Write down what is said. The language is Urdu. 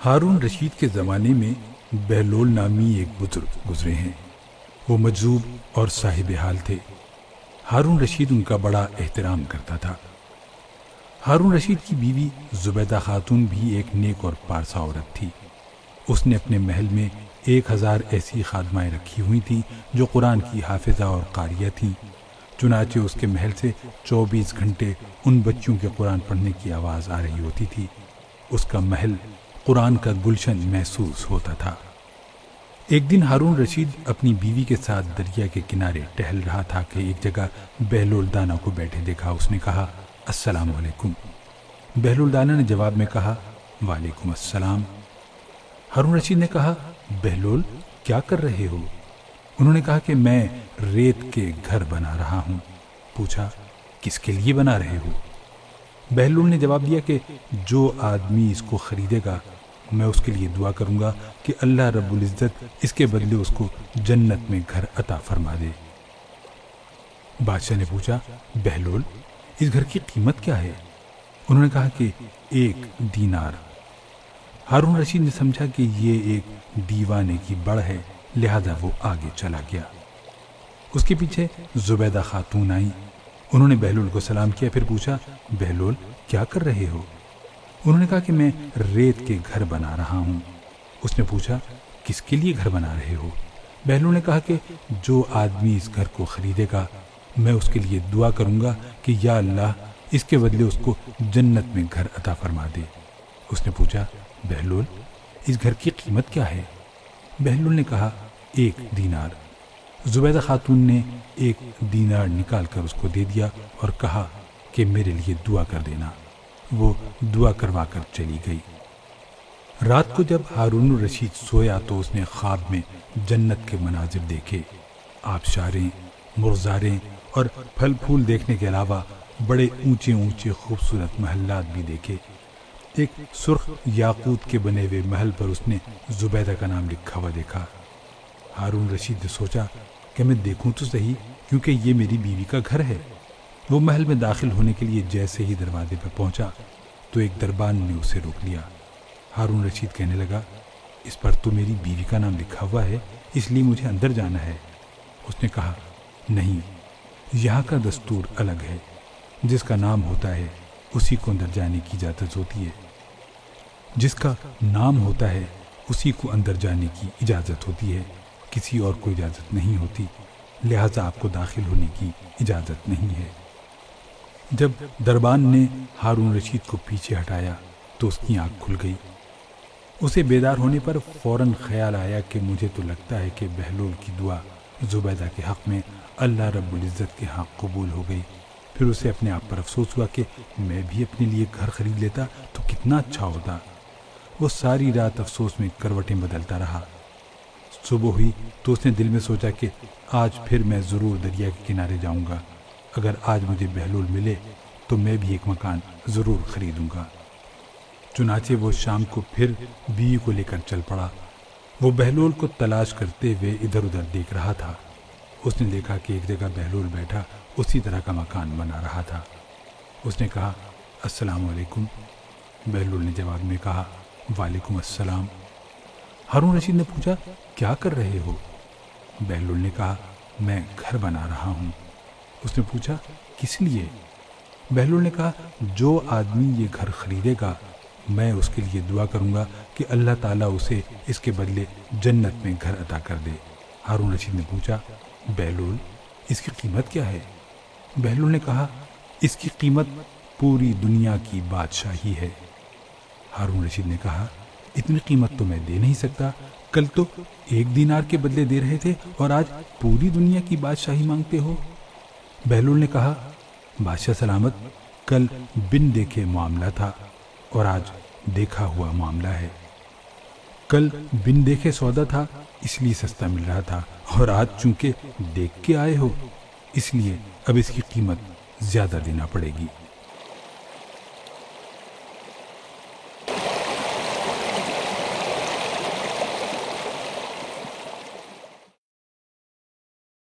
ہارون رشید کے زمانے میں بہلول نامی ایک بزرگ گزرے ہیں۔ وہ مجذوب اور صاحب حال تھے۔ ہارون رشید ان کا بڑا احترام کرتا تھا۔ ہارون رشید کی بیوی زبیدہ خاتون بھی ایک نیک اور پارسا عورت تھی۔ اس نے اپنے محل میں 1000 ایسی خادمائیں رکھی ہوئی تھیں جو قرآن کی حافظہ اور قاریہ تھیں۔ چنانچہ اس کے محل سے 24 گھنٹے ان بچیوں کے قرآن پڑھنے کی آواز آ رہی ہوتی تھی۔ اس کا محل قرآن کا گلشن محسوس ہوتا تھا۔ ایک دن ہارون رشید اپنی بیوی کے ساتھ دریا کے کنارے ٹہل رہا تھا کہ ایک جگہ بہلول دانا کو بیٹھے دیکھا۔ اس نے کہا، السلام علیکم۔ بہلول دانا نے جواب میں کہا، وعلیکم السلام۔ ہارون رشید نے کہا، بہلول کیا کر رہے ہو؟ انہوں نے کہا کہ میں ریت کے گھر بنا رہا ہوں۔ پوچھا، کس کے لیے بنا رہے ہو؟ بہلول نے جواب دیا کہ جو آدمی اس کو خریدے گا میں اس کے لیے دعا کروں گا کہ اللہ رب العزت اس کے بدلے اس کو جنت میں گھر عطا فرما دے۔ بادشاہ نے پوچھا، بہلول اس گھر کی قیمت کیا ہے؟ انہوں نے کہا کہ 1 دینار۔ ہارون رشید نے سمجھا کہ یہ ایک دیوانے کی بڑھ ہے، لہذا وہ آگے چلا گیا۔ اس کے پیچھے زبیدہ خاتون آئیں۔ انہوں نے بہلول کو سلام کیا، پھر پوچھا، بہلول کیا کر رہے ہو؟ انہوں نے کہا کہ میں ریت کے گھر بنا رہا ہوں۔ اس نے پوچھا، کس کے لیے گھر بنا رہے ہو؟ بہلول نے کہا کہ جو آدمی اس گھر کو خریدے گا میں اس کے لیے دعا کروں گا کہ یا اللہ اس کے بدلے اس کو جنت میں گھر عطا فرما دے۔ اس نے پوچھا، بہلول اس گھر کی قیمت کیا ہے؟ بہلول نے کہا، 1 دینار۔ زبیدہ خاتون نے 1 دینار نکال کر اس کو دے دیا اور کہا کہ میرے لیے دعا کر دینا۔ وہ دعا کروا کر چلی گئی۔ رات کو جب ہارون الرشید سویا تو اس نے خواب میں جنت کے مناظر دیکھے۔ آبشاریں، مرغزاریں اور پھل پھول دیکھنے کے علاوہ بڑے اونچے اونچے خوبصورت محلات بھی دیکھے۔ ایک سرخ یاقوت کے بنے ہوئے محل پر اس نے زبیدہ کا نام لکھا ہوا دیکھا۔ ہارون رشید نے سوچا کہ میں دیکھوں تو صحیح، کیونکہ یہ میری بیوی کا گھر ہے۔ وہ محل میں داخل ہونے کے لیے جیسے ہی دروازے پر پہنچا تو ایک دربان نے اسے روک لیا۔ ہارون رشید کہنے لگا، اس پر تو میری بیوی کا نام لکھا ہوا ہے، اس لیے مجھے اندر جانا ہے۔ اس نے کہا، نہیں، یہاں کا دستور الگ ہے، جس کا نام ہوتا ہے اسی کو اندر جانے کی اجازت ہوتی ہے۔ جس کا نام ہوتا ہے اسی کو اندر جانے کی اجازت ہوتی ہے، کسی اور کو اجازت نہیں ہوتی، لہذا آپ کو داخل ہونے کی اجازت نہیں ہے۔ جب دربان نے ہارون رشید کو پیچھے ہٹایا تو اس کی آنکھ کھل گئی۔ اسے بیدار ہونے پر فوراً خیال آیا کہ مجھے تو لگتا ہے کہ بہلول کی دعا زبیدہ کے حق میں اللہ رب العزت کے حق قبول ہو گئی۔ پھر اسے اپنے آپ پر افسوس ہوا کہ میں بھی اپنے لیے گھر خرید لیتا تو کتنا اچھا ہوتا۔ وہ ساری رات افسوس میں کروٹیں بدلتا رہا۔ صبح ہوئی تو اس نے دل میں سوچا کہ آج پھر میں ضرور دریا کے کنارے جاؤں گا۔ اگر آج مجھے بہلول ملے تو میں بھی ایک مکان ضرور خریدوں گا۔ چنانچہ وہ شام کو پھر بیوی کو لے کر چل پڑا۔ وہ بہلول کو تلاش کرتے ہوئے ادھر ادھر دیکھ رہا تھا۔ اس نے دیکھا کہ ایک جگہ بہلول بیٹھا اسی طرح کا مکان بنا رہا تھا۔ اس نے کہا، السلام علیکم۔ بہلول نے جواب میں کہا، وعلیکم السلام۔ ہارون رشید نے پوچھا، کیا کر رہے ہو؟ بہلول نے کہا، میں گھر بنا رہا ہوں۔ اس نے پوچھا، کس لیے؟ بہلول نے کہا، جو آدمی یہ گھر خریدے گا میں اس کے لیے دعا کروں گا کہ اللہ تعالیٰ اسے اس کے بدلے جنت میں گھر عطا کر دے۔ ہارون رشید نے پوچھا، بہلول اس کی قیمت کیا ہے؟ بہلول نے کہا، اس کی قیمت پوری دنیا کی بادشاہی ہے۔ ہارون رشید نے کہا، اتنی قیمت تو میں دے نہیں سکتا، کل تو 1 دینار کے بدلے دے رہے تھے اور آج پوری دنیا کی بادشاہی مانگتے ہو۔ بہلول نے کہا، بادشاہ سلامت، کل بن دیکھے معاملہ تھا اور آج دیکھا ہوا معاملہ ہے۔ کل بن دیکھے سودا تھا اس لیے سستا مل رہا تھا، اور آج چونکہ دیکھ کے آئے ہو اس لیے اب اس کی قیمت زیادہ دینا پڑے گی۔